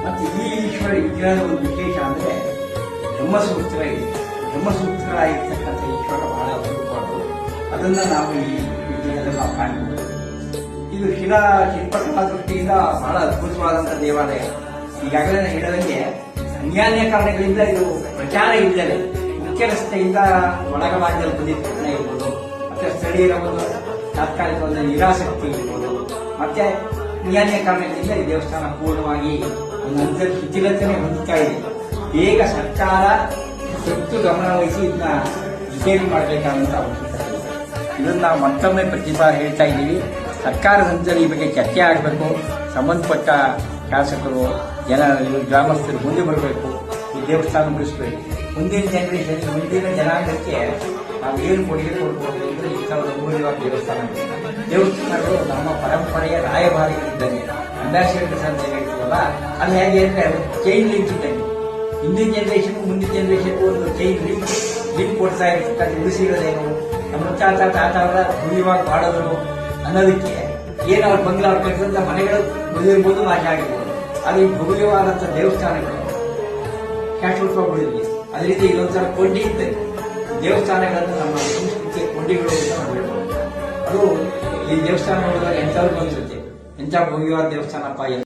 ಮತ್ತು ಈ ಈಶ್ವರ ವಿಗ್ರಹದ ಒಂದು ವಿಶೇಷ ಅಂದರೆ ಬ್ರಹ್ಮಸೂತ್ರ ಇದೆ. ಬ್ರಹ್ಮಸೂತ್ರ ಆಗಿರ್ತಕ್ಕಂಥ ಈಶ್ವರ ಬಹಳ ಅಪರೂಪವಾದದ್ದು. ಅದನ್ನು ನಾವು ಈ ವಿಗ್ರಹದಲ್ಲಿ ನಾವು ಕಾಣಬಹುದು. ಇದು ಶಿಲ್ಪಕಲಾ ದೃಷ್ಟಿಯಿಂದ ಬಹಳ ಅದ್ಭುತವಾದಂಥ ದೇವಾಲಯ. ಈಗಾಗಲೇ ನಾನು ಹೇಳಿದಂಗೆ ಅನ್ಯಾನ್ಯ ಕಾರಣಗಳಿಂದ ಇದು ಪ್ರಚಾರ ಇಲ್ಲದೆ ಮುಖ್ಯ ರಸ್ತೆಯಿಂದ ಒಳಗಭಾಗದಲ್ಲಿ ಬಂದಿದ್ದ ಇರ್ಬೋದು, ಮತ್ತೆ ಸ್ಥಳೀಯರ ಒಂದು ತಾತ್ಕಾಲಿಕವಾದ ನಿರಾಸಕ್ತಿ ಇರ್ಬೋದು, ಮತ್ತೆ ಅನ್ಯಾನ್ಯ ಕಾರಣಗಳಿಂದ ಈ ದೇವಸ್ಥಾನ ಪೂರ್ಣವಾಗಿ ಒಂದು ಹಂತದ ಶಿಥಿಲತೆನೆ ಹೊಂದುತ್ತಾ ಇದೆ. ಬೇಗ ಸರ್ಕಾರ ಹೆಚ್ಚು ಗಮನ ವಹಿಸಿ ಇದನ್ನ ರಿಪೇರಿ ಮಾಡಬೇಕಾದಂತ ಅವಶ್ಯಕತೆ ಇದೆ. ಇದನ್ನ ನಾವು ಮತ್ತೊಮ್ಮೆ ಪ್ರತಿಭಾ ಹೇಳ್ತಾ ಇದ್ದೀವಿ. ಸರ್ಕಾರದ ಹಂತದಲ್ಲಿ ಈ ಬಗ್ಗೆ ಚರ್ಚೆ ಆಗಬೇಕು. ಸಂಬಂಧಪಟ್ಟ ಶಾಸಕರು, ಗ್ರಾಮಸ್ಥರು ಮುಂದೆ ಬರಬೇಕು. ಈ ದೇವಸ್ಥಾನ ಉಳಿಸಬೇಕು. ಮುಂದಿನ ಜನರೇಷನ್, ಮುಂದಿನ ಜನಾಂಗಕ್ಕೆ ನಾವು ಏನು ಕೊಡುಗೆ ಕೊಡ್ಬೋದು ಅಂದರೆ ಇಂಥ ಒಂದು ಅಮೂಲ್ಯವಾದ ದೇವಸ್ಥಾನಗಳು ನಮ್ಮ ಪರಂಪರೆಯ ರಾಯಭಾರಿಗಳಿದ್ದಂಗೆ. ಅಂಬಾಸಿಡರ್ಸ್ ಅಂತ ಹೇಳ್ತೀವಲ್ಲ, ಅಲ್ಲಿ ಹೇಗೆ ಅಂದರೆ ಚೈನ್ ಲಿಂಕ್ ಇದ್ದಂಗೆ. ಹಿಂದಿನ ಜನರೇಷನ್ ಮುಂದಿನ ಜನರೇಷನ್ ಒಂದು ಚೈನ್ ಲಿಂಕ್ ಕೊಡ್ತಾ ಇರ್ತಕ್ಕಂಥ ಉಳಿಸಿರೋದೇನು, ನಮ್ಮ ತಾತವರ ಭವ್ಯವಾಗಿ ಮಾಡೋದು ಅನ್ನೋದಕ್ಕೆ ಏನು ಅವ್ರ ಬಂಗ್ಲಾ ಅವ್ರು ಕಟ್ಟಿದಂಥ ಮನೆಗಳು ಉಳಿದಿರ್ಬೋದು, ನಾಶ ಆಗಿರ್ಬೋದು. ಆದರೆ ಈ ಭವ್ಯವಾದಂಥ ದೇವಸ್ಥಾನಗಳು ಶಾಶ್ವತವಾಗಿ ಅದೇ ರೀತಿ ಇದೊಂಥರ ಕೊಂಡಿ ಇದ್ದಂಗೆ ದೇವಸ್ಥಾನಗಳನ್ನು ನಮ್ಮ ಸಂಸ್ಕೃತಿಯ ಕೊಂಡಿಗಳು ಅಂತ ನಾವು ಹೇಳ್ಬೋದು. ಅದು ಈ ದೇವಸ್ಥಾನ ನೋಡಿದಾಗ ಎಂಥವ್ರಿಗೂ ಅನ್ಸುತ್ತೆ, ಎಂಥ ಭವ್ಯವಾದ ದೇವಸ್ಥಾನಪ್ಪ.